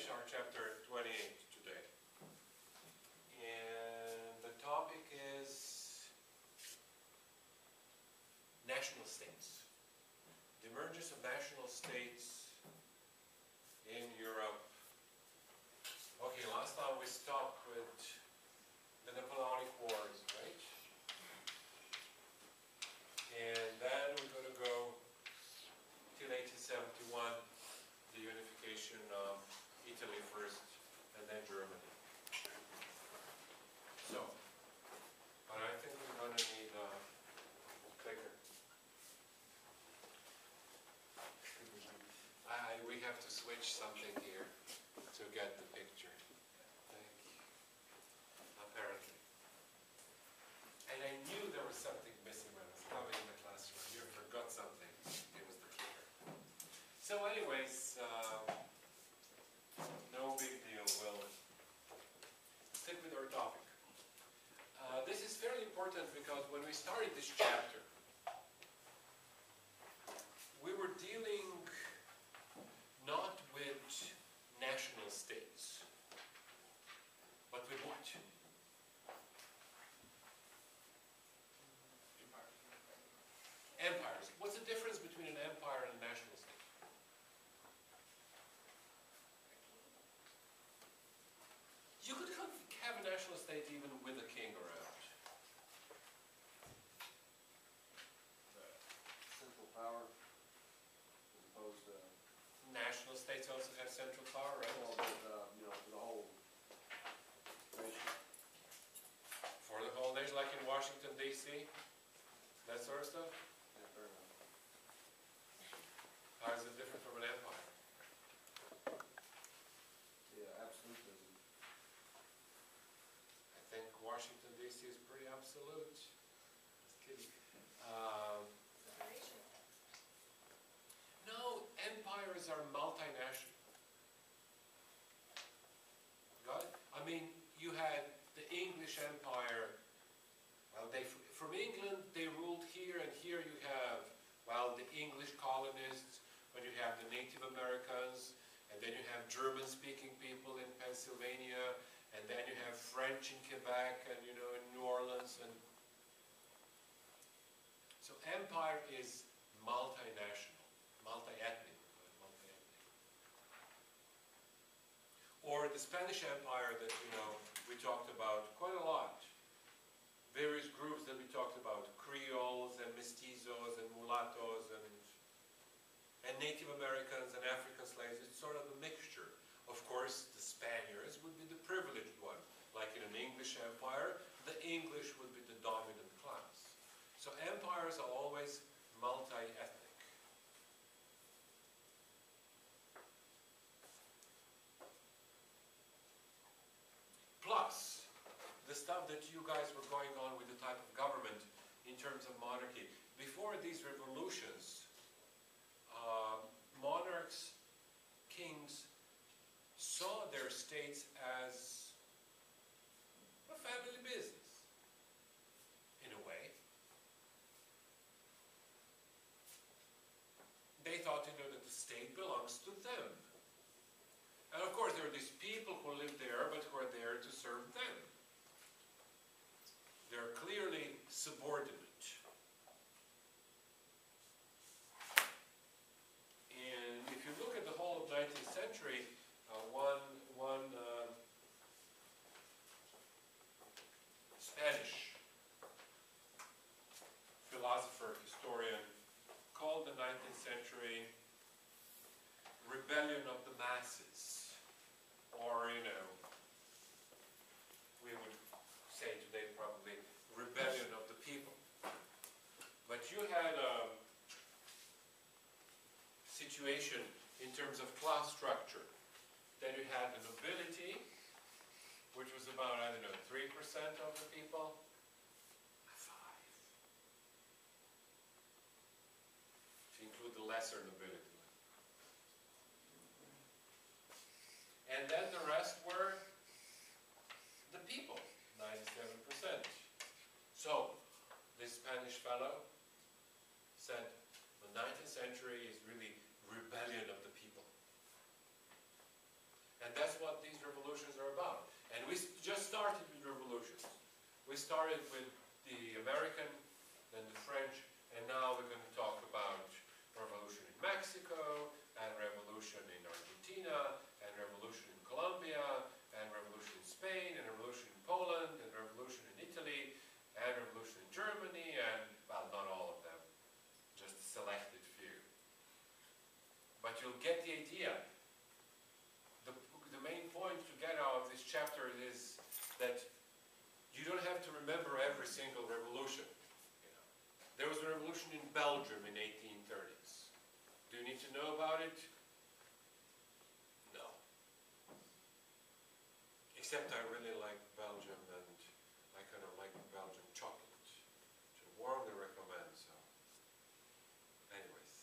finish our chapter 28 today. And the topic is national states. The emergence of national states in Europe. Okay, last time we stopped with the Napoleonic Wars, right? And then we're going to go till 1871, the unification of Italy first, and then Germany. So, but I think we're going to need a clicker. We have to switch something here to get the picture. Thank you. Apparently. And I knew there was something missing when I was coming in the classroom. You forgot something. It was the clicker. So anyways, no big deal. We'll stick with our topic. This is fairly important because when we started this chapter, we were dealing not with national states, but with what? Empires. What's the difference between an empire and a national state? You could have a national state even with a king around. Central power as opposed to... National states also have central power, right? Well, but, you know, for the whole nation. For the whole nation, like in Washington, D.C.? That sort of stuff? Yeah, fair enough. How is it different from an empire? Yeah, absolutism. I think Washington, D.C. is pretty absolute. Just kidding. Separation. No, empires are multinational. Got it? I mean, you had the English Empire. Well, from England, they ruled here, and here you have, well, the English colonists, but you have the Native Americans, and then you have German-speaking people in Pennsylvania, and then you have French in Quebec, and, you know, in New Orleans, and so empire is multinational. Multi-ethnic. Or the Spanish Empire that, you know, we talked about quite a lot. Various groups that we talked about, Creoles and Mestizos and Mulattoes and Native Americans and African slaves. It's sort of a mixture. Of course, the Spaniards would be the privileged one. Like in an English empire, the English would be the dominant class. So empires are always multi-ethnic. Plus, the stuff that you guys were going on with the type of government in terms of monarchy. Before these revolutions, monarchs, kings, saw their states as a family business, in a way. They thought, you know, that the state belongs to them. And of course, there are these people who live there, but who are there to serve them. They're clearly subordinate. And if you look at the whole of 19th century, one Spanish philosopher, historian, called the 19th century rebellion of the masses, or, you know, we would say today probably rebellion of the people. But you had a situation in terms of class structure. Then you had the nobility, which was about, I don't know, 3% of the people. 5. If you include the lesser nobility. And then the rest were the people, 97%. So, this Spanish fellow said, the 19th century is really rebellion of the people. And We started with the American, then the French, and now we're going to talk about revolution in Mexico, and revolution in Argentina, and revolution in Colombia, and revolution in Spain, and revolution in Poland, and revolution in Italy, and revolution in Germany, and, well, not all of them, just a selected few. But you'll get the idea. The main point to get out of this chapter is that you don't have to remember every single revolution. You know. There was a revolution in Belgium in 1830s. Do you need to know about it? No. Except I really like Belgium, and I kind of like Belgian chocolate, which I warmly recommend. So, anyways,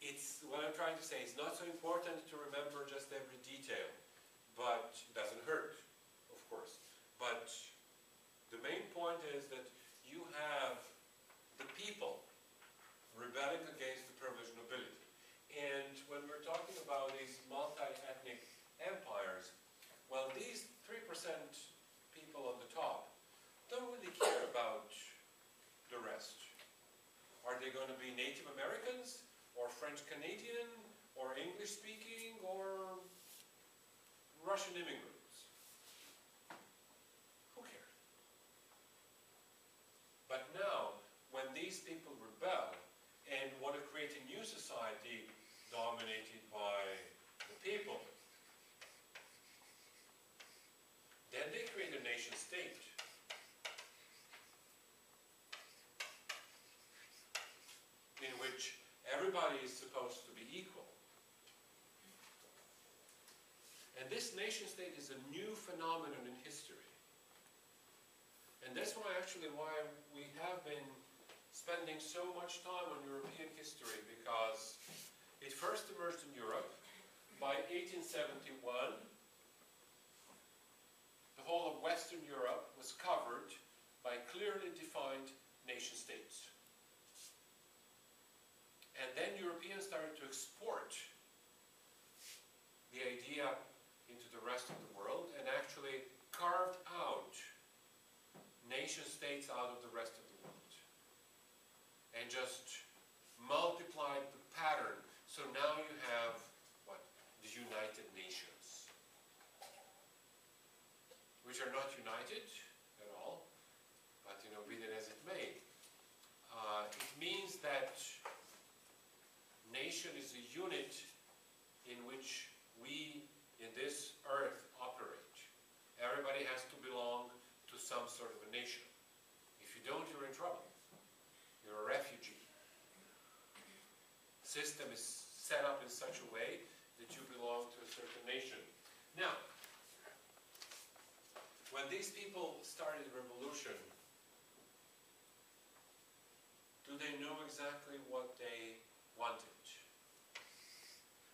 it's what I'm trying to say. It's not so important to remember just every detail, but it doesn't hurt, of course. But the main point is that you have the people rebelling against the privileged nobility. And when we're talking about these multi-ethnic empires, well, these 3% people on the top don't really care about the rest. Are they going to be Native Americans, or French Canadian, or English speaking, or Russian immigrants? Who cares? But now, when these people rebel and want to create a new society dominated by the people, then they create a nation state. In which everybody is supposed to be equal. And this nation state is a new phenomenon in history. And that's why we have been spending so much time on European history, because it first emerged in Europe. By 1871, the whole of Western Europe was covered by clearly defined nation states. And then Europeans started to export the idea into the rest of the world and actually carved out nation states out of the rest of the world. And just multiplied the pattern. So now you have, what, the United Nations. Which are not united at all, but, you know, be that as it may. It means that nation is a unit in which we, in this earth, operate. Everybody has to belong to some sort of a nation. If you don't, you're in trouble. You're a refugee. The system is set up in such a way that you belong to a certain nation. Now, when these people started the revolution, do they know exactly what they wanted?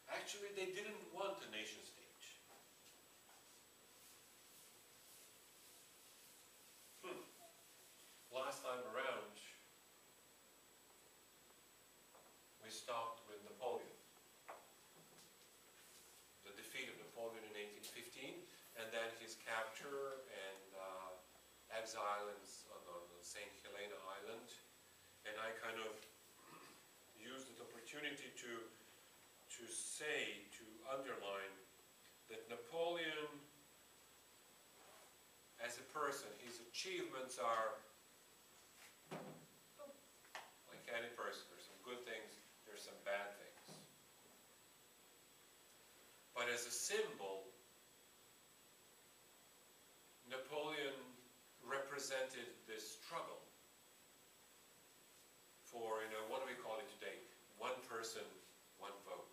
Actually, they didn't want a nation state. Last time around, we stopped with Napoleon. The defeat of Napoleon in 1815, and then his capture and exile on St. Helena Island. And I kind of used the opportunity to underline that Napoleon, as a person, his achievements are like any person. There's some good things, there's some bad things. But as a symbol, Napoleon represented this struggle for, you know, what do we call it today? One person, one vote.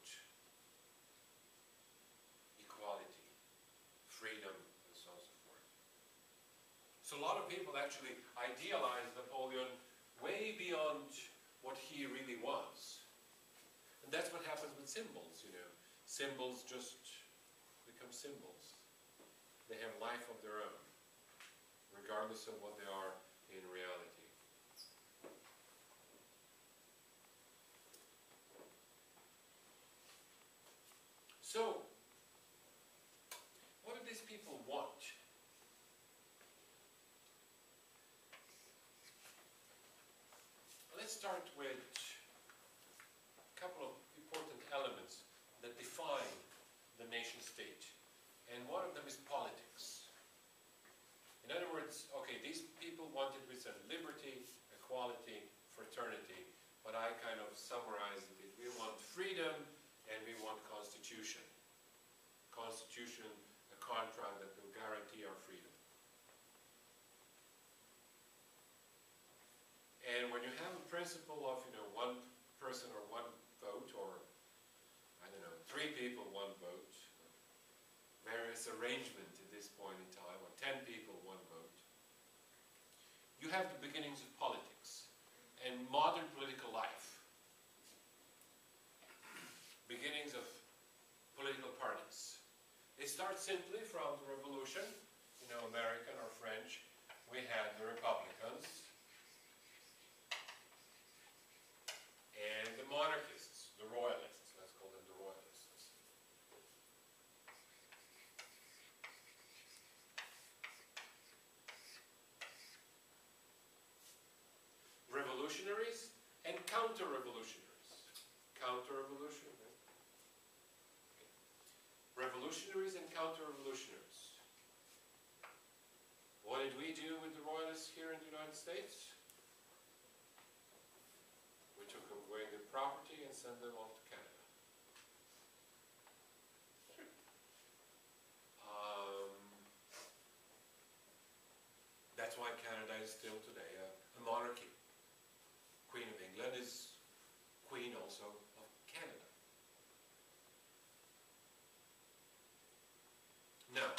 Equality, freedom, and so on and so forth. So a lot of people actually idealize Napoleon way beyond what he really was. And that's what happens with symbols, you know. Symbols just become symbols. They have life of their own, regardless of what they are in reality. So, what do these people want? start with a couple of important elements that define the nation state. And one of them is politics. In other words, okay, these people wanted, we said, liberty, equality, fraternity, but I kind of summarized it. We want freedom and we want constitution. Constitution, a contract that will guarantee our freedom. And when you have a principle of, one person or one vote, or, I don't know, 3 people, 1 vote, various arrangement at this point in time, or 10 people, 1 vote, you have the beginnings of politics and modern political life. Beginnings of political parties. It starts simply from the revolution, American or French. We had the Republicans and the monarchists, the royalists. Let's call them the royalists. Revolutionaries and counter-revolutionaries. Counter-revolution, right? Okay. Revolutionaries and counter-revolutionaries. What did we do with the royalists here in the United States? We took away their property and sent them off to Canada. That's why Canada is still today a monarchy. Queen of England is queen also of Canada. Now,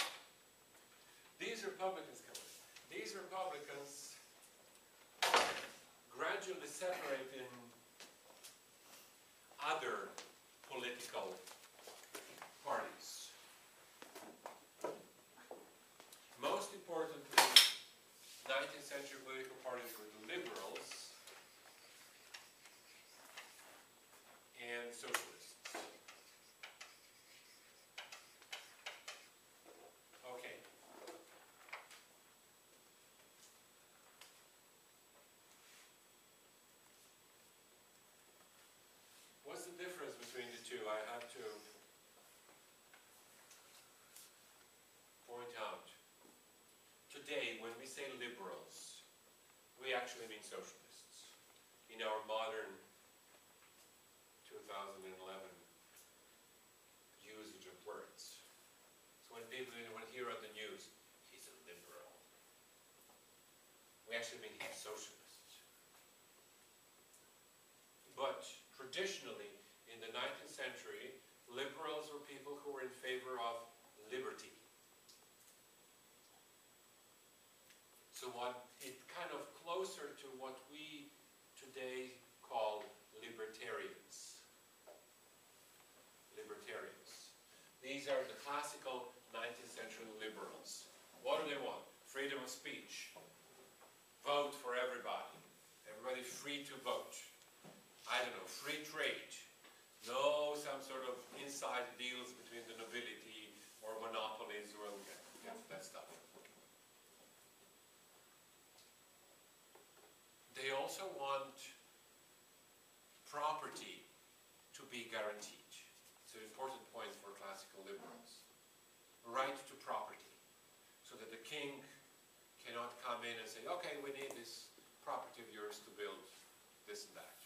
these Republicans gradually separate in other political parties. Most importantly, 19th century political parties were the liberals and socialists. Okay. What's the difference between the two? I have to point out. Today, when we say liberals, we actually mean socialists. In our modern 2011 usage of words. So when people hear on the news, he's a liberal, we actually mean he's a socialist. But traditionally, in the 19th century, liberals were people who were in favor of liberty. So it's kind of closer to what we today call libertarians. Libertarians. These are the classical 19th century liberals. What do they want? Freedom of speech. Vote for everybody. Everybody free to vote. I don't know, free trade. No some sort of inside deals between the nobility or monopolies or that stuff. They also want property to be guaranteed. It's an important point for classical liberals. Right to property. So that the king cannot come in and say, okay, we need this property of yours to build this and that.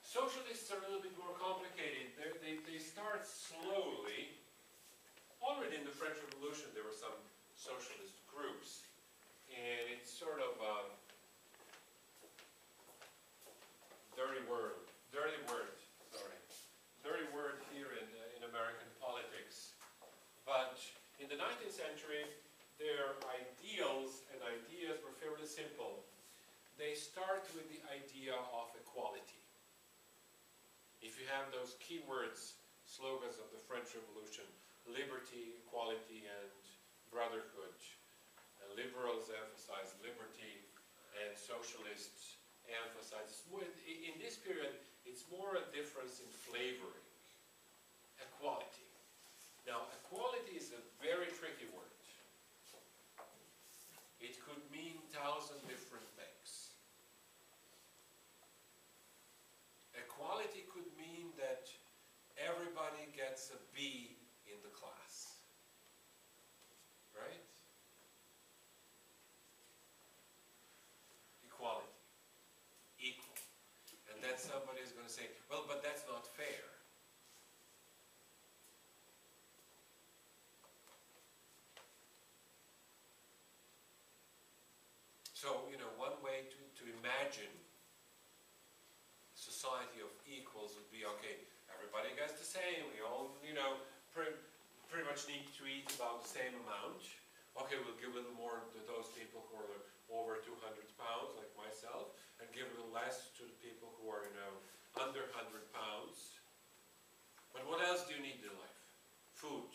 Socialists are a little bit more complicated. They start slowly. Already in the French Revolution there were some socialist groups, and it's sort of dirty word here in American politics. But in the 19th century, their ideals and ideas were fairly simple. They start with the idea of equality. If you have those key words, slogans of the French Revolution, liberty, equality, and brotherhood. Liberals emphasize liberty, and socialists emphasize, in this period, it's more a difference in flavoring. Equality. Now, equality is a very tricky word. It could well, but that's not fair. So, one way to imagine a society of equals would be, okay, everybody gets the same, we all, pretty much need to eat about the same amount. Okay, we'll give a little more to those people who are over 200 pounds, like myself, and give a little less to the people who are, under 100 pounds. But what else do you need in life? Food.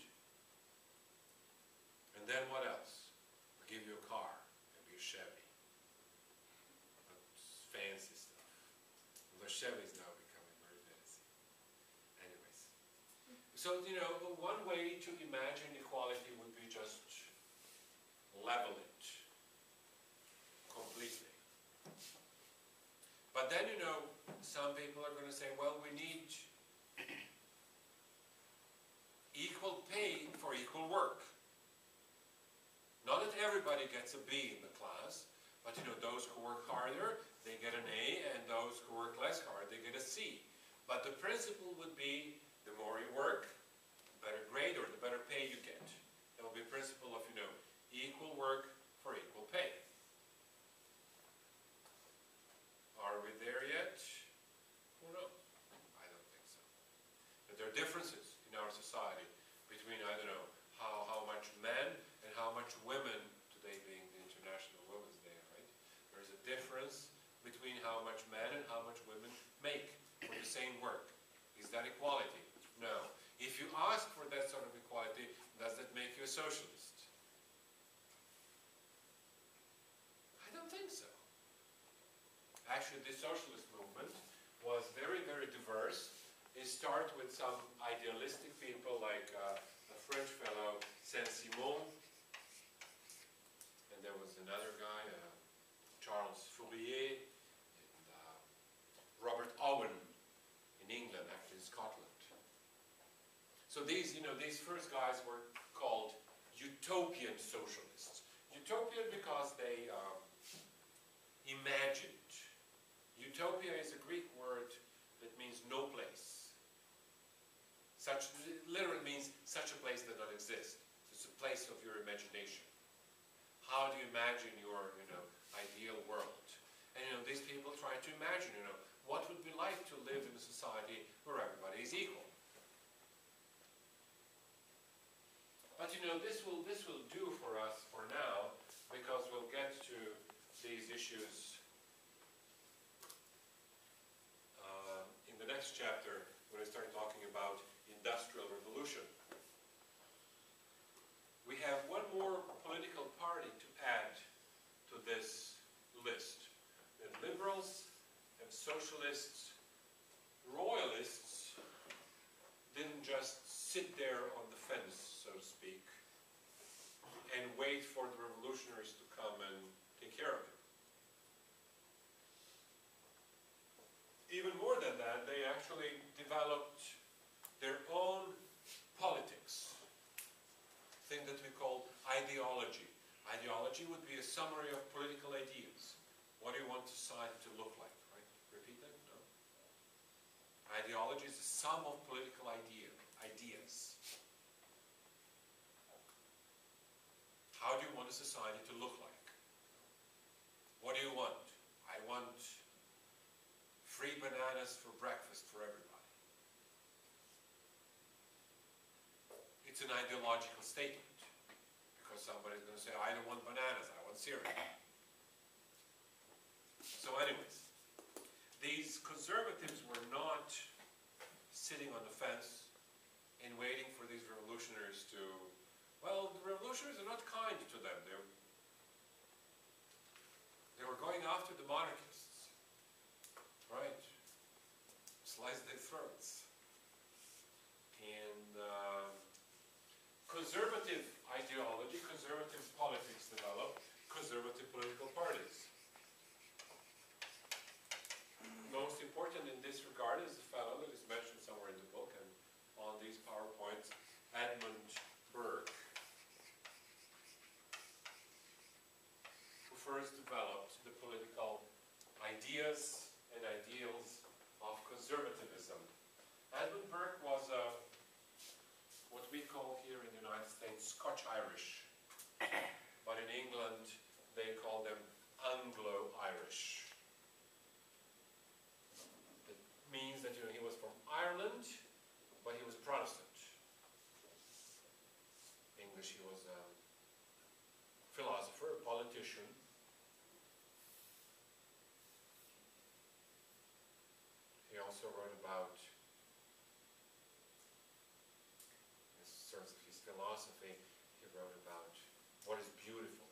And then what else? I'll give you a car, maybe a Chevy. Fancy stuff. Although Chevy's now becoming very fancy. Anyways. So, one way to imagine equality would be just level it completely. But then, some people are going to say, well, we need equal pay for equal work. Not that everybody gets a B in the class, but those who work harder, they get an A, and those who work less hard, they get a C. But the principle would be, the more you work, the better grade or the better pay you get. There will be a principle of, equal work for equal pay. Are we there yet? Who knows? I don't think so. But there are differences in our society between, I don't know, how much men and how much women, today being the International Women's Day, right? There's a difference between how much men and how much women make for the same work. Is that equality? No. If you ask for that sort of equality, does that make you a socialist? I don't think so. Actually, the socialist movement was very, very diverse. It started with some idealistic people like a French fellow, Saint-Simon, and there was another guy, Charles Fourier, and Robert Owen in England, actually in Scotland. So these first guys were called utopian socialists. Utopian because they imagined. Utopia is a Greek word that means no place. It literally means such a place that doesn't exist. It's a place of your imagination. How do you imagine your, ideal world? And, these people try to imagine, what would it be like to live in a society where everybody is equal? But, this will do for us for now, because we'll get to these issues in the next chapter when I start talking about industrial revolution. We have one more political party to add to this list. The liberals and socialists, royalists didn't just sit there on the fence, so to speak, and wait for the revolutionaries to come and take care of it. Even more than that, they actually developed their own politics, thing that we call ideology. Ideology would be a summary of political ideas. What do you want society to look like, right? Repeat that? No? Ideology is the sum of political ideas. How do you want a society to look like? What do you want? I want free bananas for breakfast for everybody. It's an ideological statement, because somebody's going to say, I don't want bananas, I want cereal. So anyways, these conservatives were not sitting on the fence and waiting for these revolutionaries to, well, the revolutionaries are not kind to them. They were going after the monarchists, right? Slice their throats. And conservative ideology, conservative politics developed, conservative political parties. Most important in this regard is the fellow that is mentioned somewhere in the book and on these PowerPoints, Edmund Burke, who first developed the political ideas and ideals of conservatism Scotch-Irish, but in England they call them Anglo-Irish. That means that he was from Ireland, but he was Protestant. English, he was a philosopher, a politician. He also wrote about, in terms of his philosophy, he wrote about what is beautiful.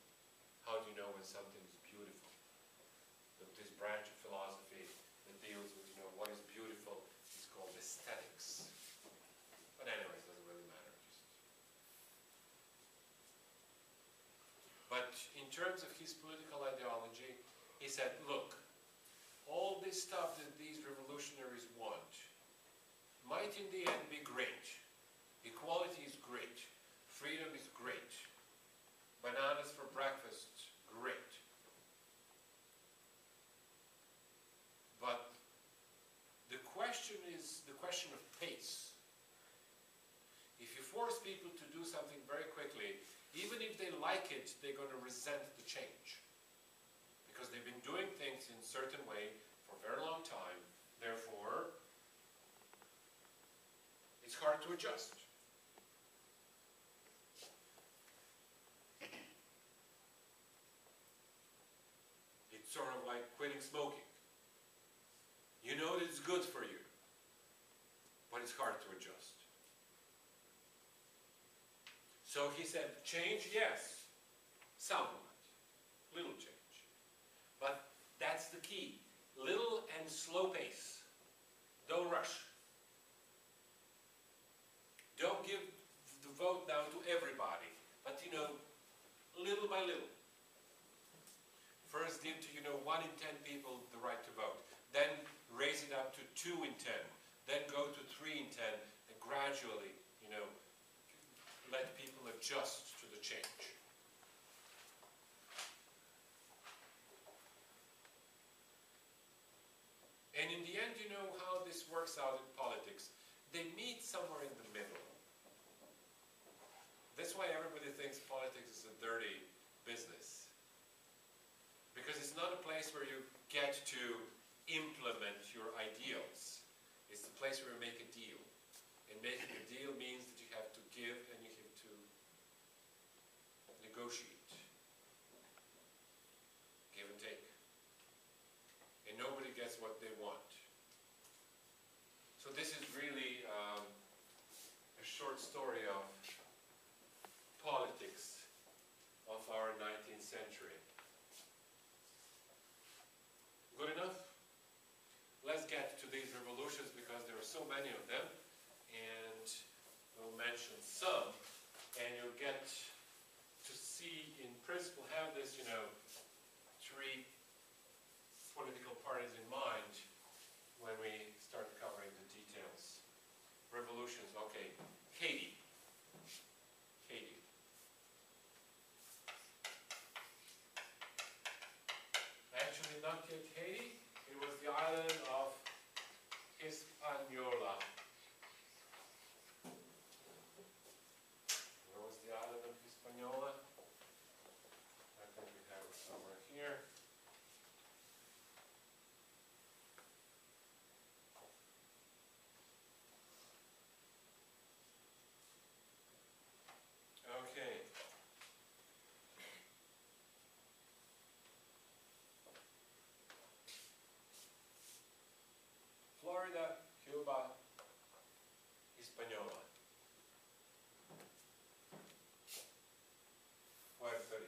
How do you know when something is beautiful? This branch of philosophy that deals with, what is beautiful is called aesthetics. But anyways, it doesn't really matter. But in terms of his political ideology, he said, look, all this stuff that these revolutionaries want might in the end be great. Equality is great. Freedom is great. Bananas for breakfast, great. But the question is the question of pace. If you force people to do something very quickly, even if they like it, they're going to resent the change. Because they've been doing things in a certain way for a very long time. Therefore, it's hard to adjust. It's sort of like quitting smoking. You know that it's good for you, but it's hard to adjust. So he said, change, yes, somewhat, little change. But that's the key, little and slow pace. Don't rush. Don't give the vote now to everybody, but little by little. First give to 1 in 10 people the right to vote. Then raise it up to 2 in 10. Then go to 3 in 10, and gradually, let people adjust to the change. And in the end, you know how this works out in politics. They meet somewhere in the middle. That's why everybody thinks politics is a dirty business. Because it's not a place where you get to implement your ideals. It's the place where you make a deal. And making a deal means that you have to give and you have to negotiate. Give and take. And nobody gets what they want. So this is really a short story of politics of our 19th century. Good enough? Let's get to these revolutions because there are so many of them, and we'll mention some, and you'll get to see, in principle, have this, 3 political parties in mind when we start covering the details. Revolutions, okay. Haiti. Haiti. Actually, not yet Haiti. It was the island of Hispaniola. Where was the island of Hispaniola? I think we have it somewhere here. Okay. Florida, Cuba, Hispaniola. Puerto Rico.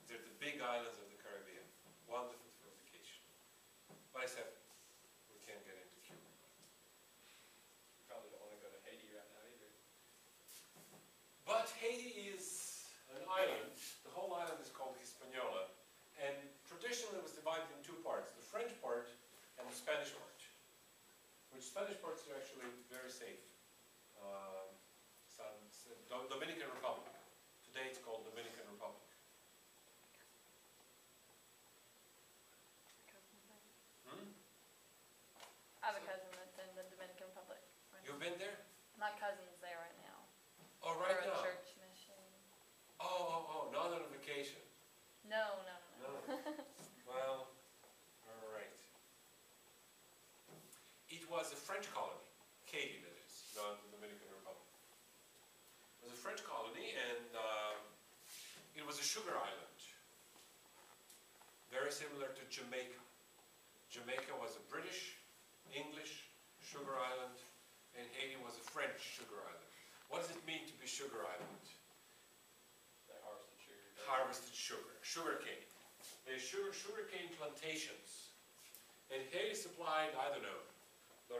They're the big islands of the Caribbean. Wonderful for vacation. But except we can't get into Cuba. Probably don't want to go to Haiti right now either. But Haiti is an island. The whole island is called Hispaniola. And traditionally it was divided in 2 parts. The French part and the Spanish part. Which Spanish parts are actually very safe. Dominican Republic. Today it's called Dominican Republic. I have a cousin that's in the Dominican Republic. You've been there? My cousin's there right now. was a French colony, Haiti that is, not the Dominican Republic. It was a French colony, and it was a sugar island, very similar to Jamaica. Jamaica was a British, English sugar island, and Haiti was a French sugar island. What does it mean to be sugar island? They harvested sugar. Harvested sugar, sugar cane. There's sugar cane plantations. And Haiti supplied, I don't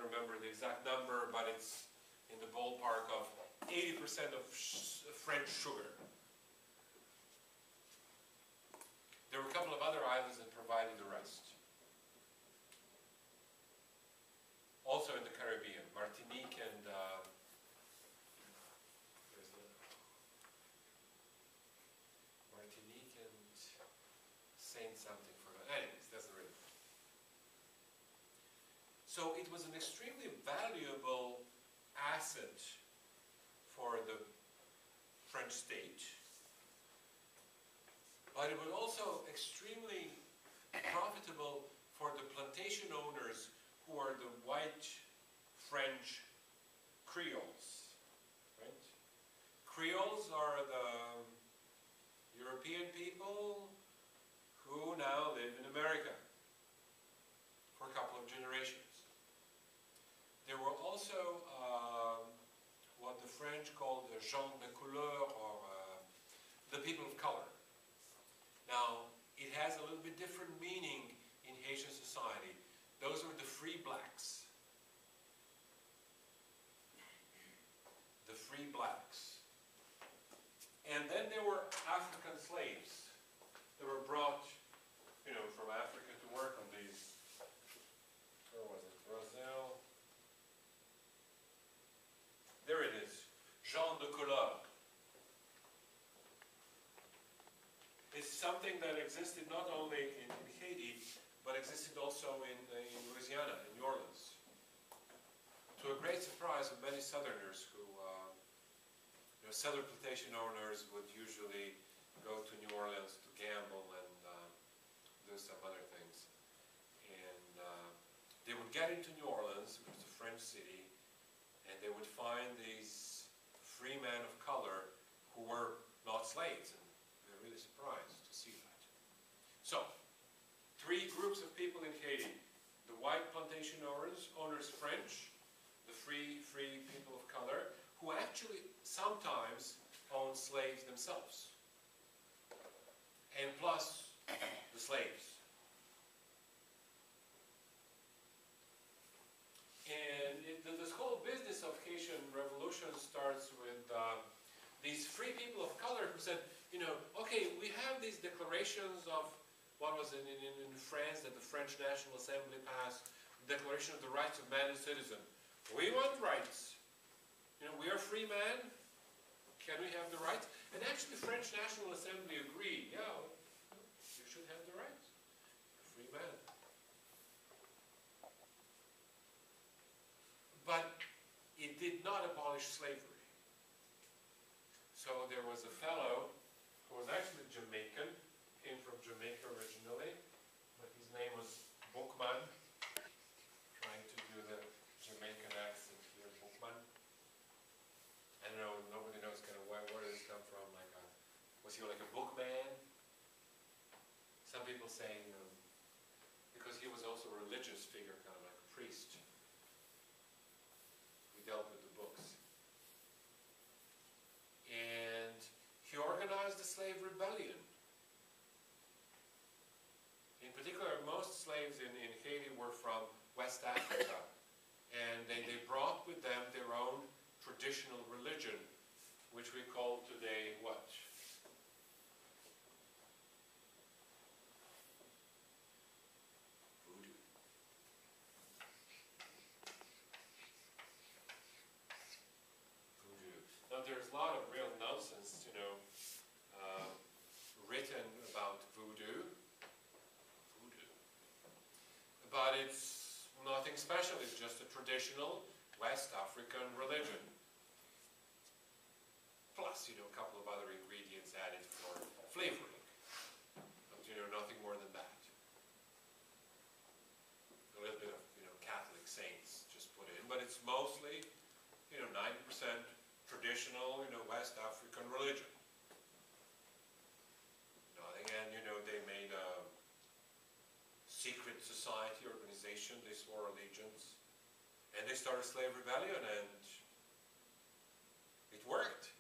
remember the exact number, but it's in the ballpark of 80% of French sugar. There were a couple of other islands that provided the rest. Also in the Caribbean, Martinique and Martinique and Saint something for that. Anyways, doesn't really matter. So it was an extremely valuable asset for the French state, but it was also extremely profitable for the plantation owners who are the white French Creoles, right? Creoles are the European people who now live in America for a couple of generations. There were also what the French called the gens de couleur, or the people of color. Now, it has a little bit different meaning in Haitian society. Those were the free blacks. The free blacks. And then there were African slaves that were brought, from Africa to work on these. Where was it? Brazil. There it is. Gens de couleur. It's something that existed not only in Haiti, but existed also in Louisiana, in New Orleans. To a great surprise of many Southerners who, Southern plantation owners would usually go to New Orleans to gamble and do some other things. And they would get into New Orleans, which was a French city, and they would find these free men of color who were not slaves. And they're really surprised to see that. So, three groups of people in Haiti: the white plantation owners French, the free people of color, who actually sometimes owned slaves themselves, and plus the slaves. And this whole business of Haitian revolution starts with these free people of color who said, okay, we have these declarations of what was in France that the French National Assembly passed, the Declaration of the Rights of Man and Citizen. We want rights. We are free men. Can we have the rights? And actually the French National Assembly agreed, yeah, you should have the rights. You're a free man. But it did not abolish slavery. So there was a fellow who was actually Jamaican, came from Jamaica originally, but his name was Bookman, trying to do the Jamaican accent here, Bookman. I don't know, nobody knows kind of where did this come from, was he like a bookman? Some people say, because he was also a religious figure, kind of like a priest. He dealt with the books. And he organized the slave rebellion. In particular, most slaves in Haiti were from West Africa, and they brought with them their own traditional religion, which we call today what? Voodoo. Voodoo. Now there's a lot of real nonsense, written about voodoo. But it's nothing special, it's just a traditional West African religion. Plus, a couple of other ingredients added for flavoring. But, nothing more than that. A little bit of, Catholic saints just put it's mostly, 90% traditional, West African religion. And, they made a secret society organization, they swore allegiance, and they started slave rebellion, and it worked.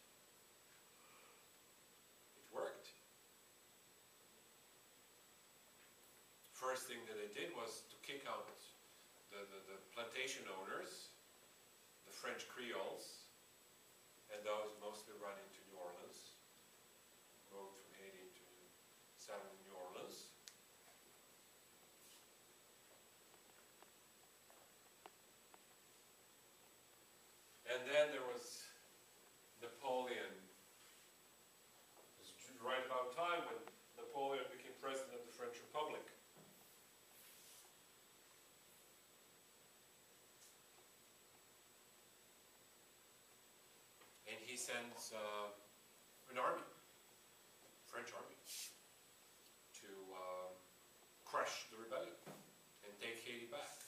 It worked. First thing that they did was to kick out the plantation owners, the French Creoles, and those mostly run into New Orleans, moved from Haiti to southern New Orleans. And then there was Napoleon. It was right about time when Napoleon became president of the French Republic. And he sends an army, French army, to crush the rebellion and take Haiti back.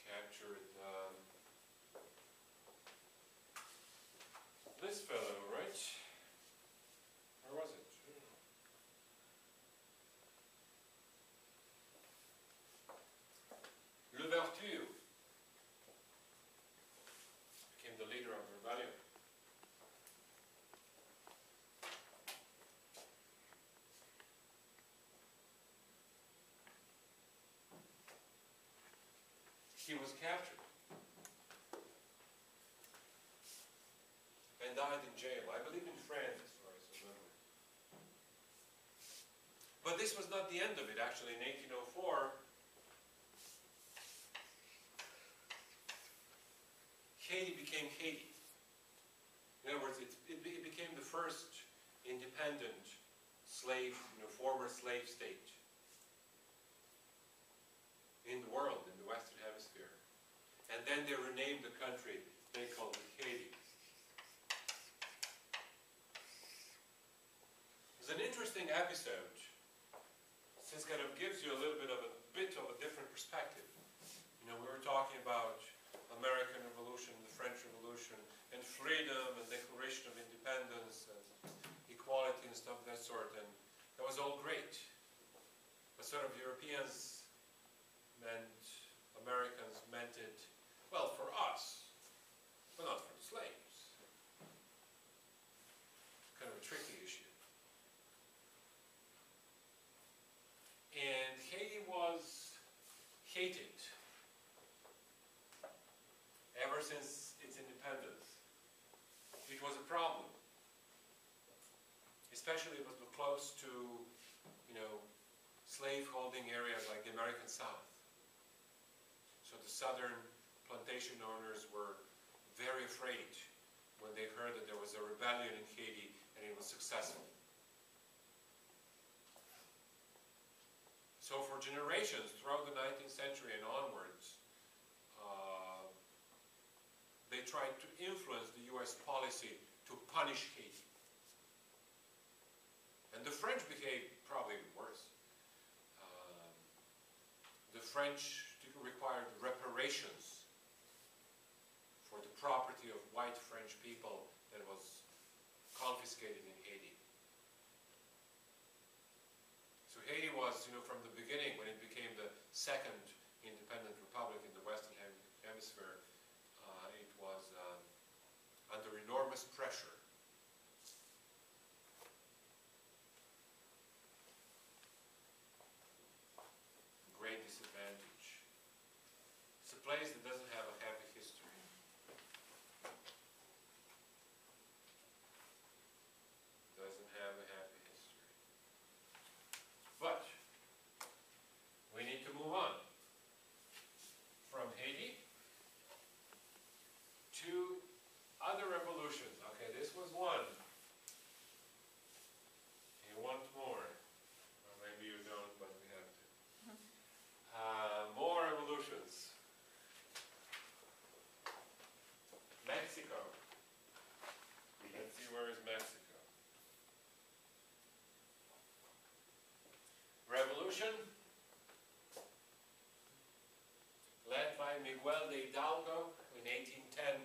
Captured this fellow, right? Where was it? Louverture became the leader of the rebellion. He was captured and died in jail. I believe in France, as far as I remember. But this was not the end of it. Actually, in 1804, Haiti became Haiti. In other words, it became the first independent slave, former slave state in the world, in the Western Hemisphere. And then they renamed the country. They called it Haiti. It's an interesting episode, since kind of gives you a little bit of a different perspective. We were talking about American Revolution, the French Revolution, and freedom and Declaration of Independence and equality and stuff of that sort, and that was all great. But sort of Europeans meant, Americans meant it, well, for us, but not for the slaves. Kind of a tricky issue. And Haiti was hated ever since its independence. It was a problem. Especially it was close to, slave-holding areas like the American South. So the southern plantation owners were very afraid when they heard that there was a rebellion in Haiti and it was successful. So for generations, throughout the 19th century and onwards, they tried to influence the US policy to punish Haiti. And the French behaved probably worse. The French required reparations for the property of white French people that was confiscated in Haiti. So Haiti was, from the beginning, when it became the second independent republic in the Western Hemisphere, it was under enormous pressure. Great disadvantage. It's a place that doesn't have a happy history. Doesn't have a happy history. But we need to move on from Haiti to other revolutions. Okay, this was one. You want more? Or maybe you don't, but we have to. More revolutions. Mexico. Let's see, where is Mexico? Revolution Miguel de Hidalgo in 1810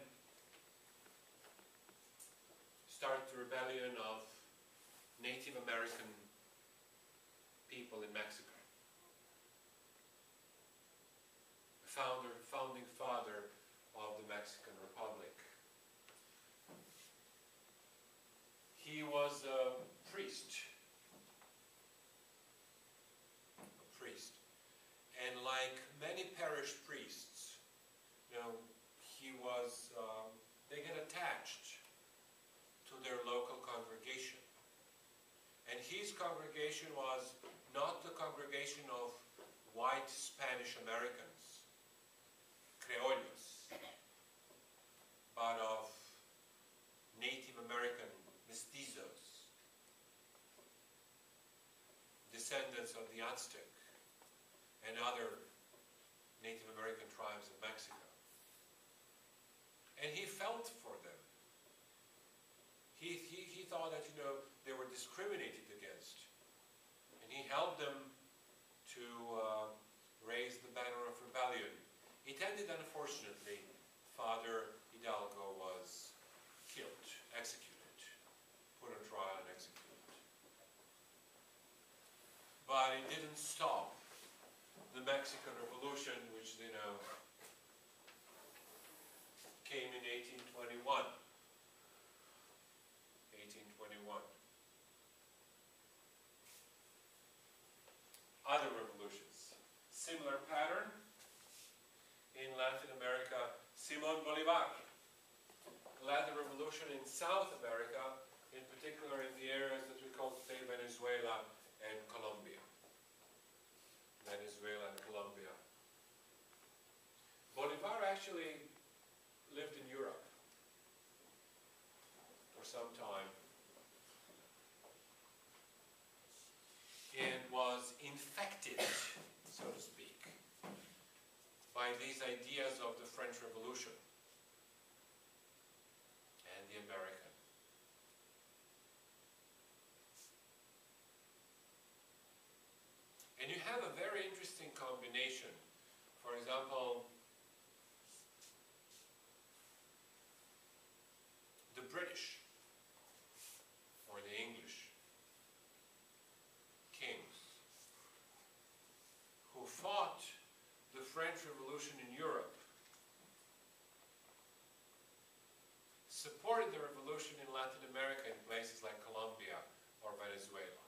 started the rebellion of Native American people in Mexico. The founding father of the Mexican Republic. He was a priest. And like many parish priests, they get attached to their local congregation. And his congregation was not the congregation of white Spanish Americans, Creoles, but of Native American mestizos, descendants of the Aztec and other Native American tribes of Mexico. And he felt for them. He thought that, they were discriminated against. And he helped them to raise the banner of rebellion. It ended, unfortunately, Father Hidalgo was killed, executed, put on trial and executed. But it didn't stop the Mexican Revolution, which, came in 1821. 1821. Other revolutions. Similar pattern. In Latin America, Simón Bolívar led the revolution in South America, in particular in the areas that we call today Venezuela and Colombia. Venezuela and Colombia. Bolívar actually lived in Europe for some time and was infected, so to speak, by these ideas of the French Revolution and the American. And you have a very interesting combination. For example, the British or the English kings who fought the French Revolution in Europe, supported the revolution in Latin America in places like Colombia or Venezuela.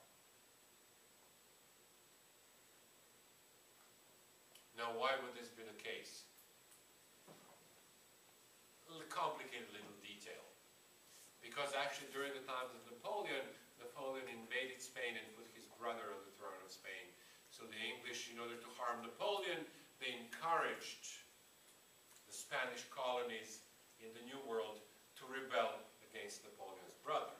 Now, why would this be the case? A complicated little detail. Because actually during the times of Napoleon invaded Spain and put his brother on the throne of Spain. So the English, in order to harm Napoleon, they encouraged the Spanish colonies in the New World to rebel against Napoleon's brother.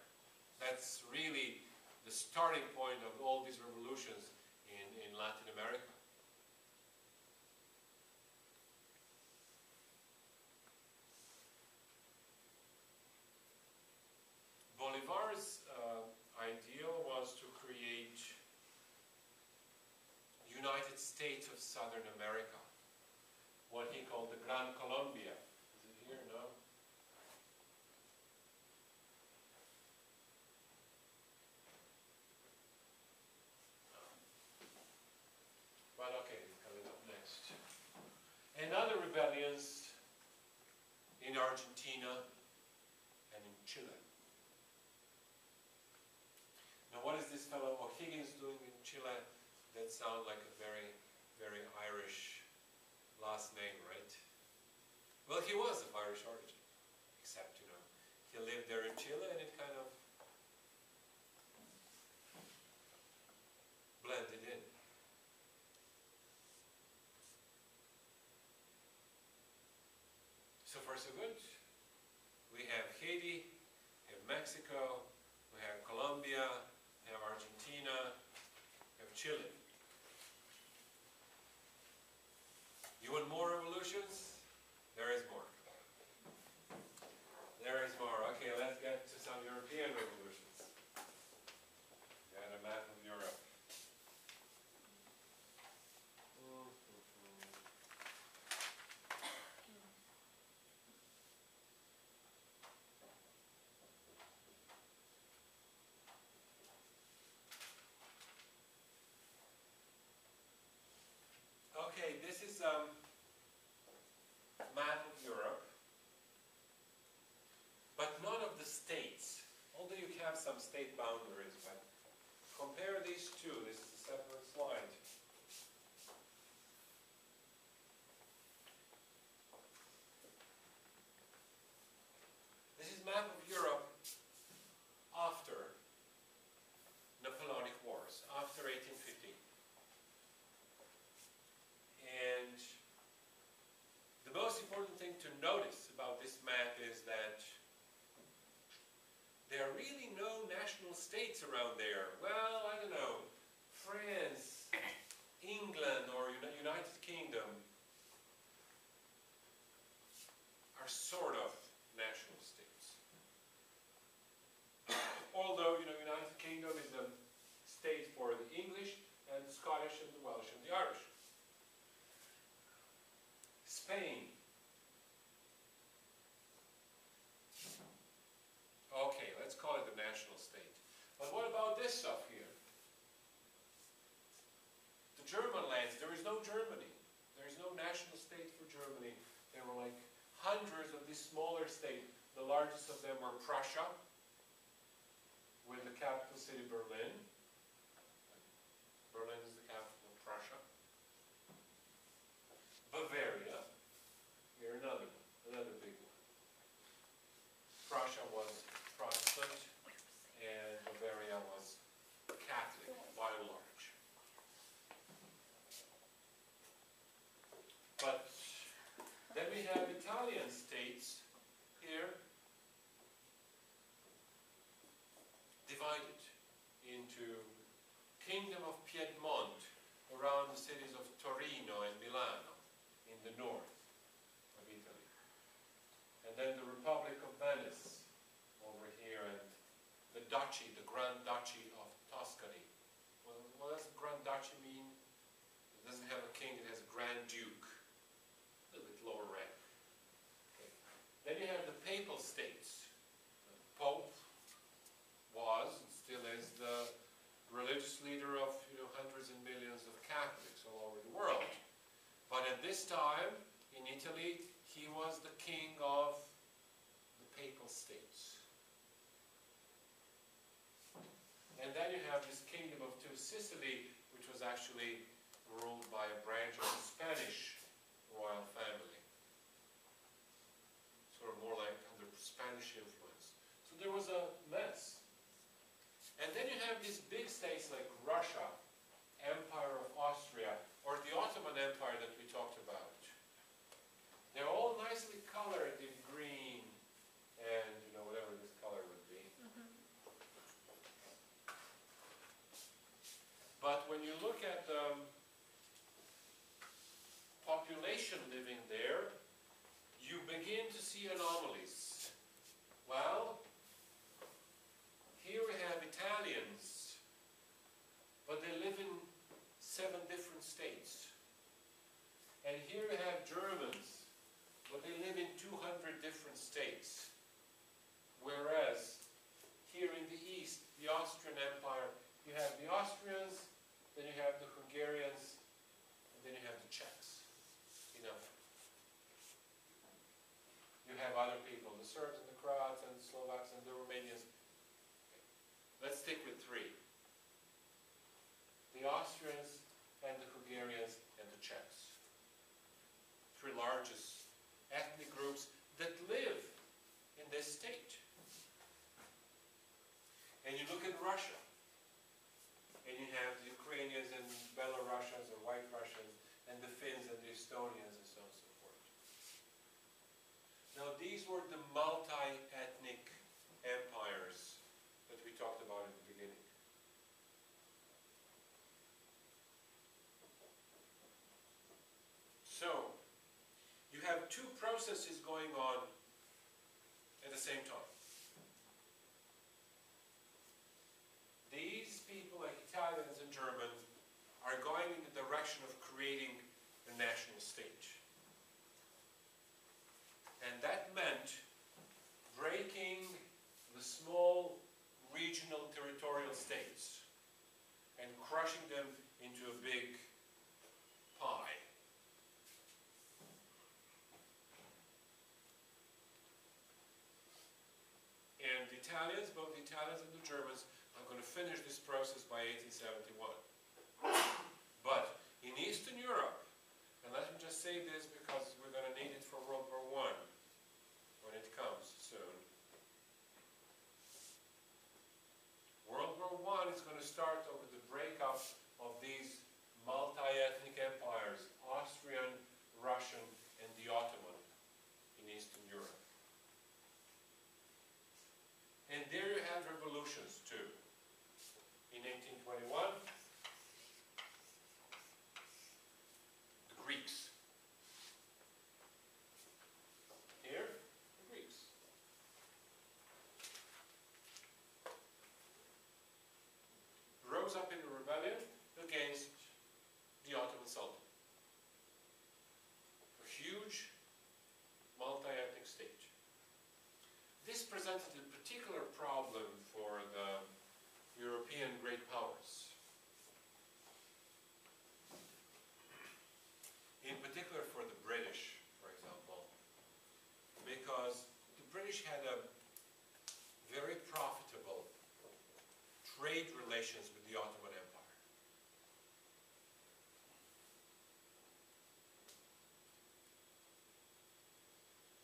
That's really the starting point of all these revolutions in Latin America. Bolivar's ideal was to create United States of Southern America, what he called the Gran Colombia. Is it here? No? But okay, it's coming up next. And other rebellions in Argentina and in Chile. Now, what is this fellow O'Higgins doing in Chile? That sounds like a very, very Irish last name, right? Well, he was of Irish origin, except, he lived there in Chile and it kind of blended in. So far, so good. We have Haiti, we have Mexico, we have Colombia, we have Argentina, we have Chile. You want more revolutions? There is more. There is more. Okay, let's get to some European revolutions. Got a map of Europe. Okay, this is map of Europe, but none of the states. Although you have some state boundaries, but compare these two. This is a separate slide. This is map of Europe after Napoleonic Wars, after 1815. And the most important thing to notice about this map is that there are really no national states around there. Well, I don't know, France, England, or United Kingdom are sort of national states. Although, United Kingdom is a state for the English and the Scottish and the Welsh and the Irish. Spain. Okay, let's call it a national state. But what about this stuff here? The German lands, there is no Germany. There is no national state for Germany. There were like hundreds of these smaller states. The largest of them were Prussia, with the capital city Berlin. Berlin is the capital of Prussia. Bavaria, here another big one. Prussia was Protestant, and Bavaria was Catholic, by and large. But then we have Italian states here, divided into Kingdom of Piedmont, around the cities of Torino and Milano, in the north of Italy. And then the Republic of Venice, over here, and the Duchy, the Grand Duchy of Tuscany. Well, what does Grand Duchy mean? It doesn't have a king, it has a Grand Duke. A little bit lower rank. Okay. Then you have the Papal States. The Pope was, and still is, the religious leader of hundreds and millions of Catholics all over the world. But at this time, in Italy, he was the king of the Papal States. And then you have this kingdom of Two Sicily, which was actually ruled by a branch of the Spanish royal family. Sort of more like under Spanish influence. So there was a mess. And then you have these big states like Russia, Empire of Austria, or the Ottoman Empire that we talked about. They're all nicely colored in green and, whatever this color would be. But when you look at the population living there, you begin to see anomalies. Well, here we have Italians, but they live in 7 different states. And here we have Germans, but they live in 200 different states. Whereas here in the east, the Austrian Empire, you have the Austrians, then you have the Hungarians, and then you have the Czechs. Enough. You have other people, the Serbs and the Croats and the Slovaks and the Romanians. Okay. Let's stick with 3. The Austrians and the Hungarians and the Czechs. 3 largest ethnic groups that live in this state. And you look at Russia, and you have the Ukrainians and Belarusians or White Russians, and the Finns and the Estonians and so on and so forth. Now these were the multi-ethnic empires that we talked about in the beginning. So, you have 2 processes going on at the same time. These people, like Italians and Germans, are going in the direction of creating a national state. And that meant breaking the small regional territorial states and crushing them into a big pie. Italians, both the Italians and the Germans, are going to finish this process by 1871. But in Eastern Europe, and let me just say this because we're going to need it for World War I when it comes soon. World War I is going to start over the breakup of these multi-ethnic empires, Austrian, Russian, and the Ottoman in Eastern Europe. And there you have revolutions too. In 1821, the Greeks. Here, the Greeks. Rose up in a rebellion against the Ottoman Sultan. A huge multi-ethnic state. This presented a particular problem for the European great powers. In particular for the British, for example, because the British had a very profitable trade relations with the Ottoman Empire.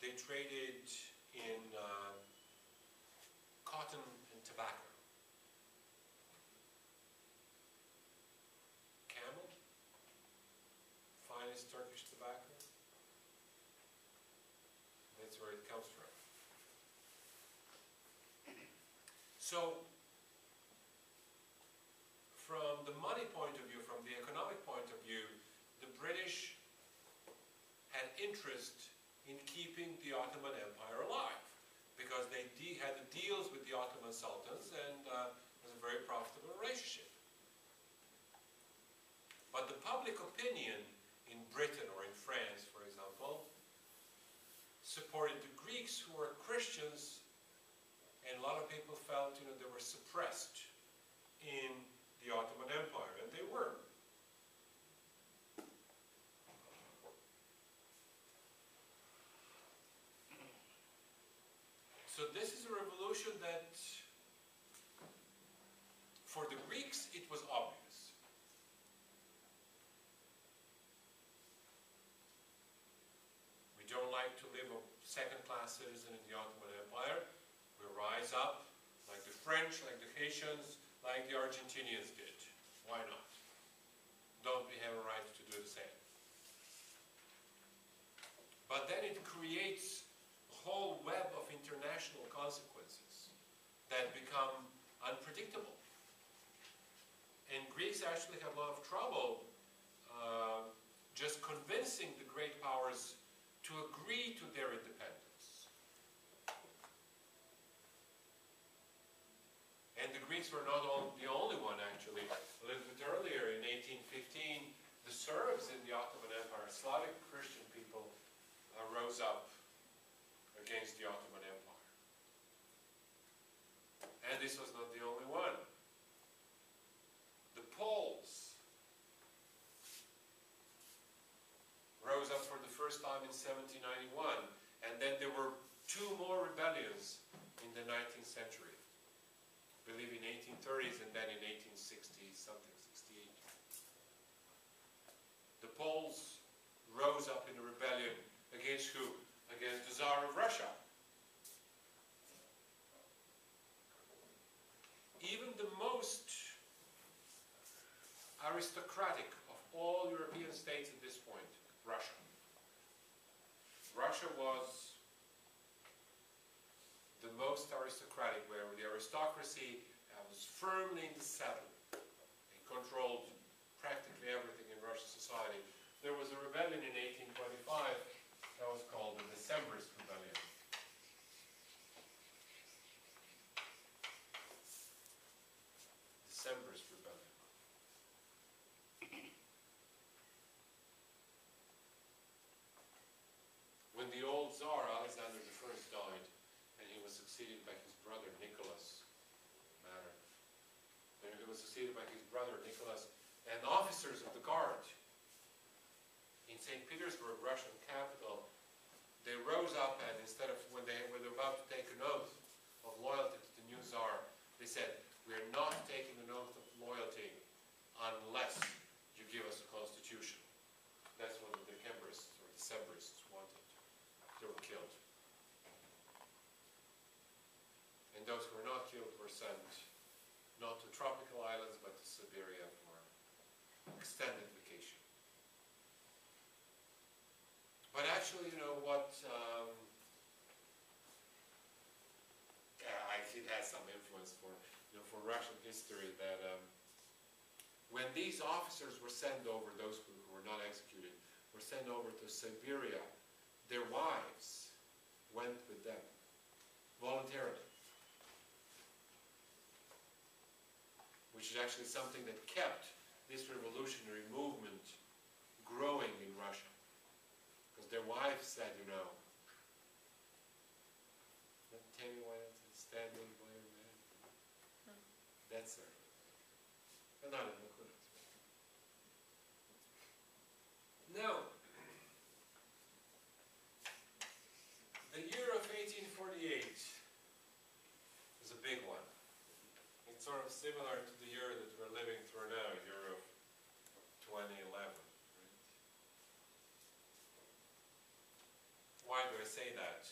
They traded in cotton and tobacco. Camel, finest Turkish tobacco. That's where it comes from. So, from the money point of view, from the economic point of view, the British had interest in keeping the Ottoman Empire alive, because they had the deals with the Ottoman sultans, and it was a very profitable relationship. But the public opinion in Britain or in France, for example, supported the Greeks, who were Christians, and a lot of people felt, they were suppressed in the Ottoman Empire, and they were. So this is a revolution that, for the Greeks, it was obvious. We don't like to live a second-class citizen in the Ottoman Empire. We rise up, like the French, like the Haitians, like the Argentinians did. Why not? Don't we have a right to do the same? But then it creates a whole web of international consequences that become unpredictable. And Greeks actually have a lot of trouble just convincing the great powers to agree to their independence. And the Greeks were not the only one, actually. A little bit earlier, in 1815, the Serbs in the Ottoman Empire, Slavic Christian people, rose up against the Ottoman Empire. And this was not the only one. The Poles rose up for the first time in 1791, and then there were two more rebellions in the 19th century. I believe in 1830s and then in 1860 something, 68. The Poles rose up in a rebellion against who? Against the Tsar of Russia. Even the most aristocratic of all European states at this point, Russia. Russia was the most aristocratic, where the aristocracy was firmly in the saddle. They controlled practically everything in Russian society. There was a rebellion in 1825 that was called the Decembrist Rebellion. Decembrist Rebellion. When the old Tsar, Alexander I, died, and he was succeeded by his brother Nicholas, and officers of the guard in St. Petersburg, Russian capital, they rose up, and instead of, when they were about to take an oath of loyalty to We are not taking an oath of loyalty unless you give us a constitution. That's what the Decembrists or Decembrists wanted. They were killed. And those who were not killed were sent not to tropical islands but to Siberia for extended vacation. But actually, you know what, it has some influence for, you know, for Russian history that when these officers were sent over, those who were not executed, were sent over to Siberia, their wives went with them voluntarily. Which is actually something that kept this revolutionary movement growing in Russia. Because their wives said, you know, tell me why that's standing by your man. That's her. But not in the Kunas. Now, the year of 1848 is a big one. It's sort of similar to the year that we're living through now, year of 2011. Right? Why do I say that?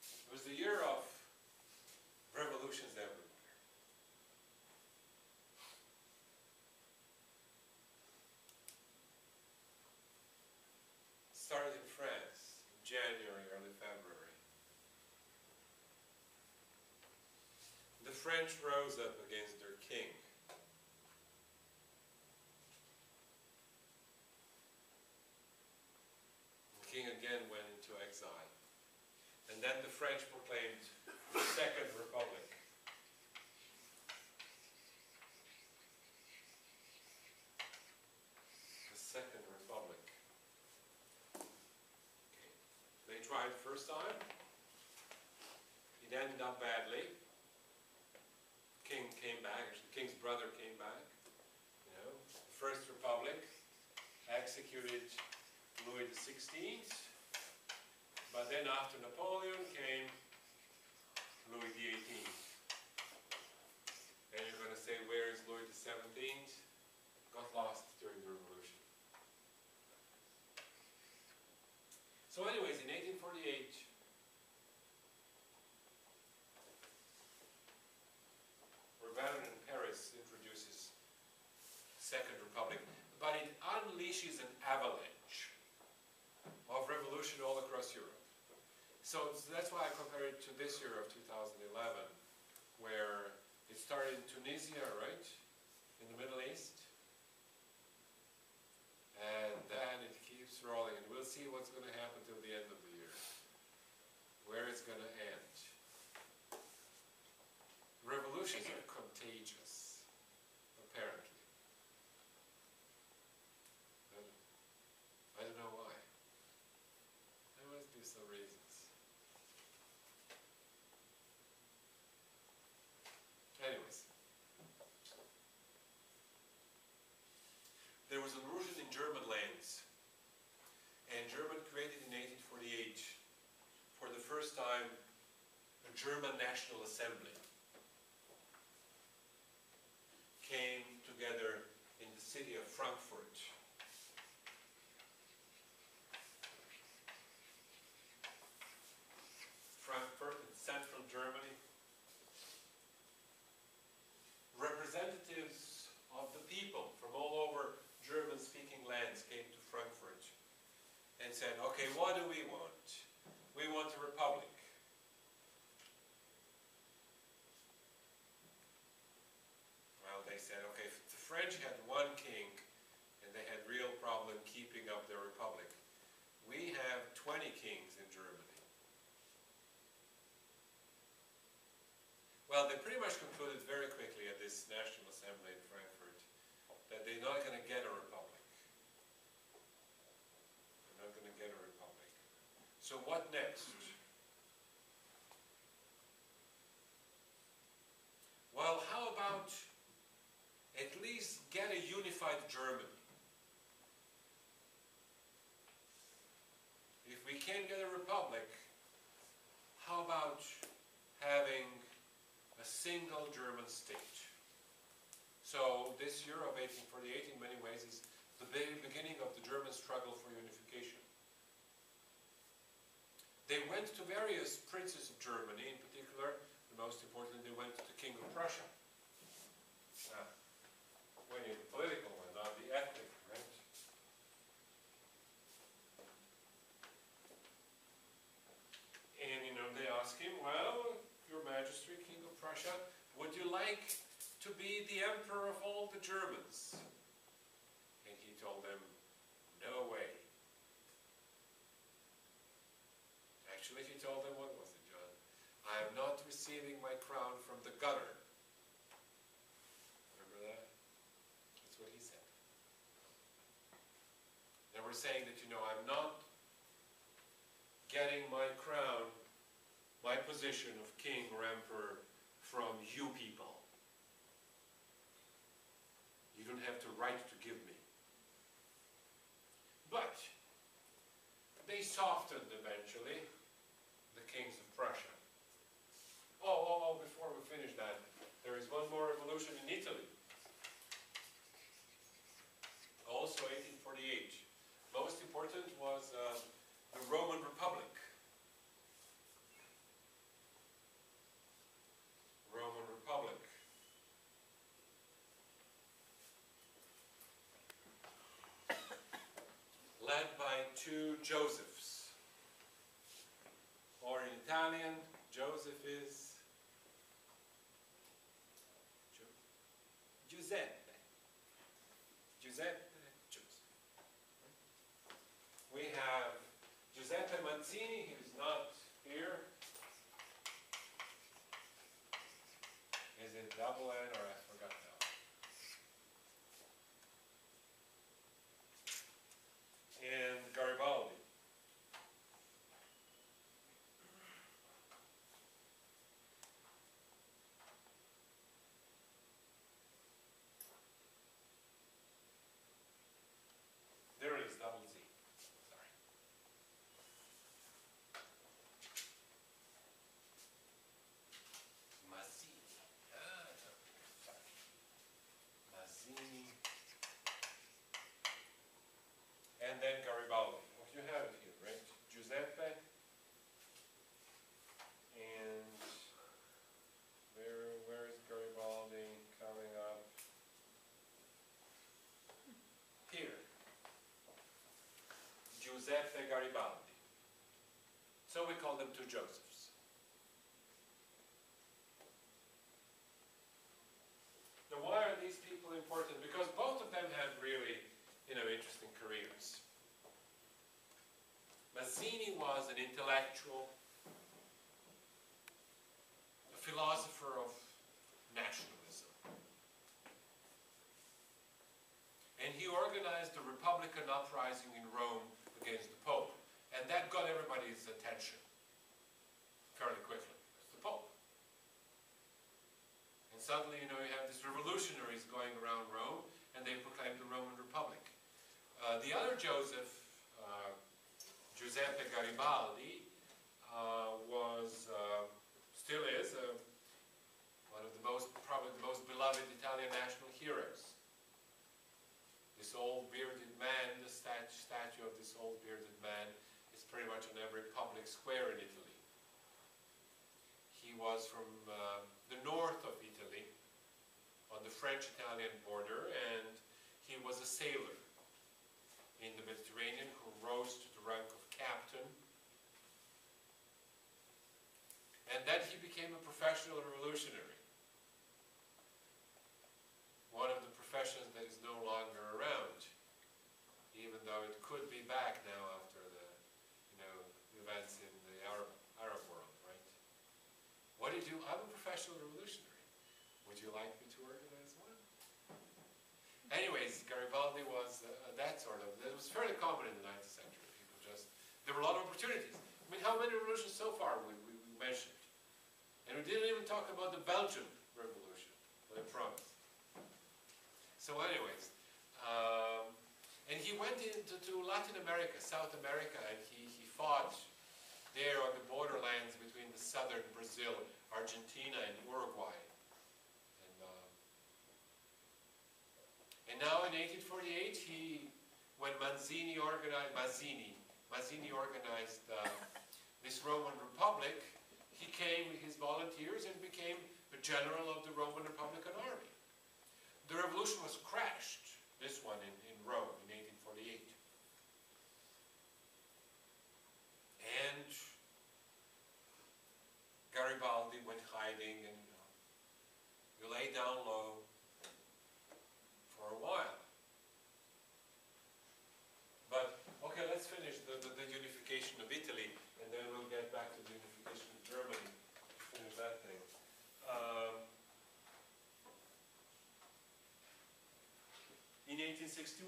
It was the year of revolutions everywhere. Started in France in January, early February. The French rose up against their king. The king again went into exile. And then the French proclaimed the Second Republic. The Second Republic. Okay. They tried the first time. It ended up badly. King came back, actually the king's brother came back. You know, the First Republic executed Louis XVI. But then after Napoleon came Louis XVIII. And you're going to say, where is Louis XVII? Got lost during the revolution. So anyways, in 1848, Rebellion in Paris introduces Second Republic, but it unleashes an avalanche of revolution all across Europe. So that's why I compare it to this year of 2011, where it started in Tunisia, right? In the Middle East. And then it keeps rolling, and we'll see what's going to happen till the end of the year. Where it's going to end. Revolutions are contagious, apparently. I don't know why. There must be some reasons. Anyways. There was a revolution in German lands. And Germany created in 1848, for the first time, a German National Assembly. Came together in the city of Frankfurt. Frankfurt in central Germany. Representatives of the people from all over German-speaking lands came to Frankfurt and said, okay, what do we want? We want a republic. They said, okay, if the French had one king and they had real problem keeping up their republic, we have 20 kings in Germany. Well, they pretty much concluded very quickly at this National Assembly in Frankfurt that they're not going to get a republic. They're not going to get a republic. So what next? Well, how about at least get a unified Germany? If we can't get a republic, how about having a a single German state. So this year of 1848 in many ways is the beginning of the German struggle for unification. They went to various princes of Germany, in particular, the most important, they went to the King of Prussia. When you're the political one, not the ethnic, right? And they ask him, well, Your Majesty, King of Prussia, would you like to be the emperor of all the Germans? And he told them, no way. Actually, he told them, what was it, John? I am not receiving my crown from the gutter. Remember that? That's what he said. They were saying that, I'm not getting my crown, my position of king or emperor from you people. You don't have the right to give me. But they softened eventually, the kings of Prussia. Oh, before we finish that, there is one more revolution in Italy. Also 1848. Most important was the Roman Republic. Roman Republic. Led by two Josephs. Or in Italian, Joseph is Giuseppe. Giuseppe, Joseph. We have Giuseppe Mazzini, he is not here. Is it double N or I forgot now? And Garibaldi. There it is, double Z. Sorry. Mazzini. Sorry. Mazzini. And then Garibaldi. Well, you have it here, right? Giuseppe. And where is Garibaldi coming up? Here. Giuseppe Garibaldi. So we call them two Josephs. Now why are these people important? Because both of them had really, interesting careers. Mazzini was an intellectual, a philosopher of nationalism. And he organized the Republican uprising in Rome against the Pope. And that got everybody's attention fairly quickly. It's the Pope. And suddenly, you have these revolutionaries going around Rome, and they proclaimed the Roman Republic. The other Joseph, Giuseppe Garibaldi, still is, one of probably the most beloved Italian national heroes. This old bearded man, the statue of this old bearded man is pretty much on every public square in Italy. He was from the north of Italy, on the French-Italian border, and he was a sailor in the Mediterranean who rose to the rank of captain. And then he became a professional revolutionary. One of the professions that is no longer around, even though it could be back now after the, events in the Arab world, right? What do you do? I'm a professional revolutionary. Would you like me to organize one? Anyways, Garibaldi was that sort of, it was fairly common in the 19th century. There were a lot of opportunities. I mean, how many revolutions so far we mentioned? And we didn't even talk about the Belgian Revolution, I promise. So anyways, and he went into Latin America, South America, and he fought there on the borderlands between the southern Brazil, Argentina, and Uruguay. And now in 1848, when Mazzini organized this Roman Republic, he came with his volunteers and became the general of the Roman Republican Army. The revolution was crashed, this one in Rome in 1848. And Garibaldi went hiding and you lay down low for a while. But, okay, let's finish the unification of Italy, and then we'll get back to the unification of Germany to finish that thing. In 1861,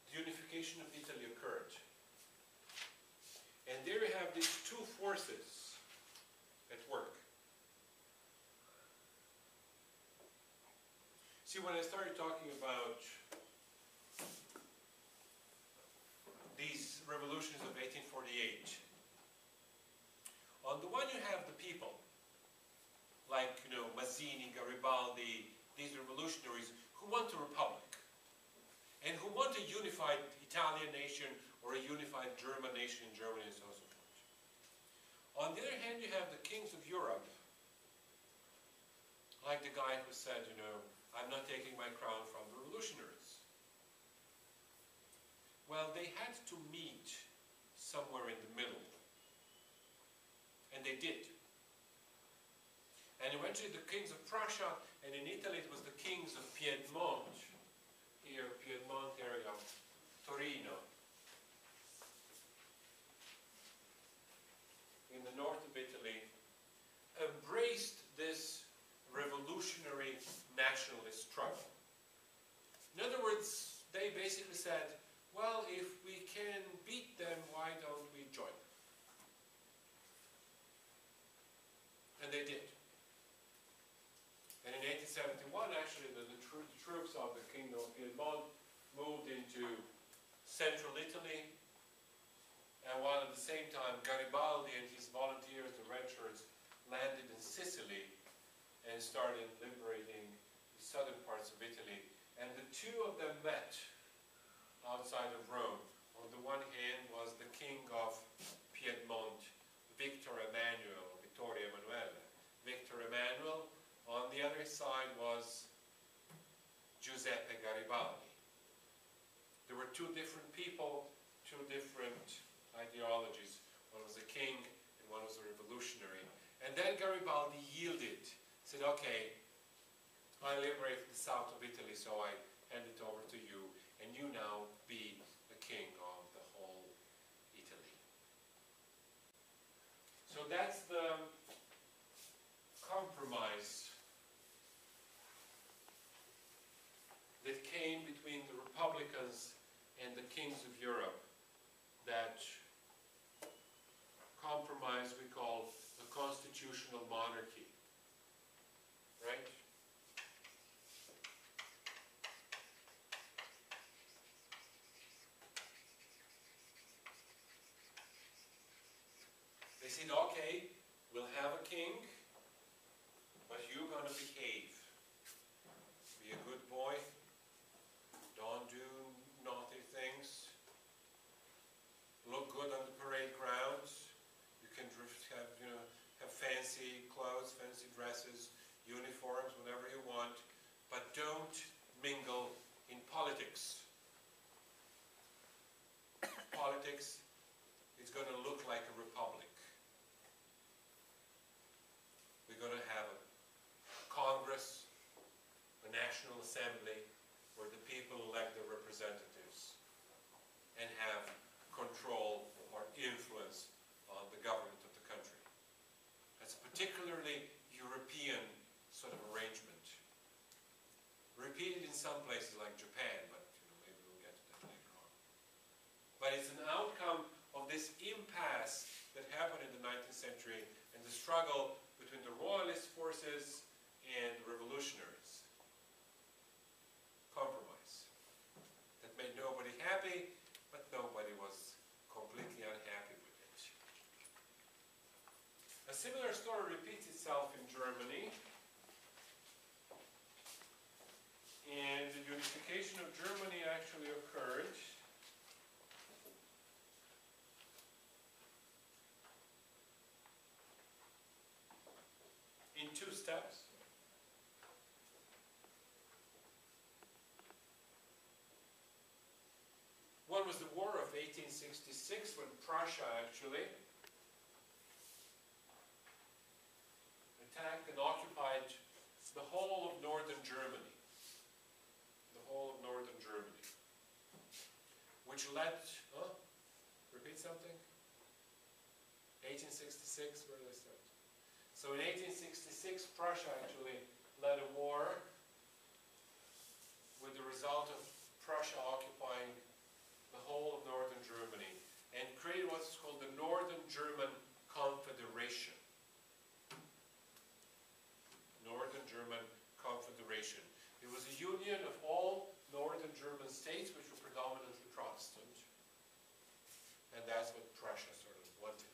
the unification of Italy occurred. And there you have these two forces at work. See, when I started talking about these revolutions of 1848, on the one you have the people, like, Mazzini, Garibaldi, these revolutionaries who want a republic, and who want a unified Italian nation or a unified German nation in Germany and so on and so forth. On the other hand, you have the kings of Europe, like the guy who said, I'm not taking my crown from the revolutionaries. Well, they had to meet somewhere in the middle. And they did. And eventually the kings of Prussia, and in Italy it was the kings of Piedmont, here, Piedmont area, Torino, in the north of Italy, embraced this revolutionary nationalist struggle. In other words, they basically said, well, if we can beat them, why don't we join them? And they did. And in 1871, actually, the troops of the Kingdom of Piedmont moved into central Italy, and while at the same time Garibaldi and his volunteers, the red shirts, landed in Sicily and started liberating the southern parts of Italy. And the two of them met outside of Rome. On the one hand was the king of Piedmont, Victor Emmanuel. Victor Emmanuel. On the other side was Giuseppe Garibaldi. There were two different people, two different ideologies. One was a king and one was a revolutionary. And then Garibaldi yielded, said, okay, I liberated the south of Italy, so I hand it over to you, and you now be the king of the whole Italy. So that's the compromise that came between the Republicans and the kings of Europe. That compromise we call the constitutional monarchy, right? They said, okay, we'll have a king, but you're going to behave. Be a good boy. Don't do naughty things. Look good on the parade grounds. You can have fancy clothes, fancy dresses, uniforms, whatever you want, but don't mingle in politics. Politics is going to look like a republic. We're going to have a Congress, a National Assembly, where the people elect their representatives and have control or influence on the government of the country. That's a particularly European sort of arrangement. Repeated in some places like Japan, but maybe we'll get to that later on. But it's an outcome of this impasse that happened in the 19th century and the struggle between the royalist forces and the revolutionaries. story repeats itself in Germany. And the unification of Germany actually occurred in 2 steps. One was the War of 1866, when Prussia actually attacked and occupied the whole of northern Germany. The whole of northern Germany. Which led, repeat something? 1866, where did I start? So in 1866, Prussia actually led a war with the result of Prussia occupying the whole of northern Germany and created what's called the Northern German Confederation. Northern German Confederation. It was a union of all northern German states which were predominantly Protestant. And that's what Prussia sort of wanted.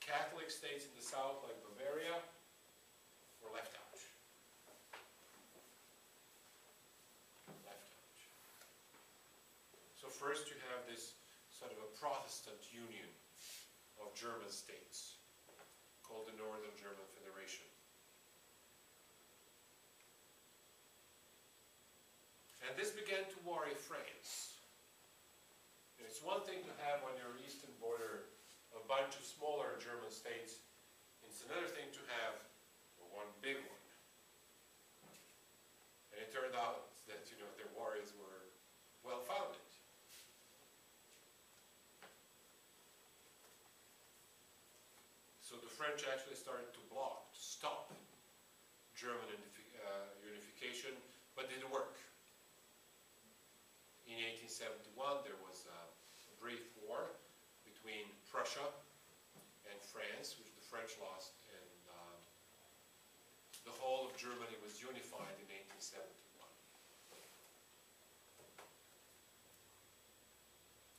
Catholic states in the south, like Bavaria, were left out. So first you have this sort of a Protestant union of German states called the Northern German Federation. And this began to worry France. And it's one thing to have on your eastern border a bunch of smaller German states. It's another thing to have one big one. And it turned out that, their worries were well-founded. So the French actually started to stop German unification, but didn't work. In 1871, there was a brief war between Prussia and France, which the French lost, and the whole of Germany was unified in 1871.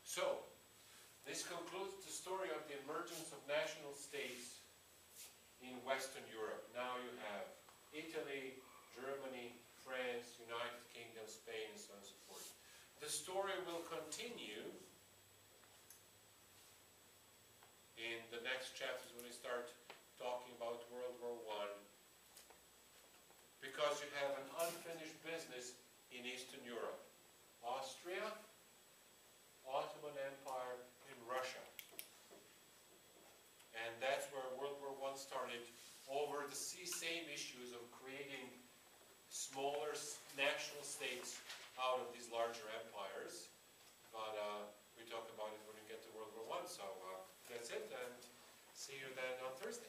So, this concludes the story of the emergence of national states in Western Europe. Now you have Italy, Germany, France, United Kingdom, Spain, and so on and so forth. The story will continue in the next chapters when we start talking about World War I, because you have an unfinished business in Eastern Europe. Austria, Ottoman Empire, and Russia. And that's where World War I started, over the same issues of creating smaller national states out of these larger empires. But we talk about it when we get to World War I. So that's it, and see you then on Thursday.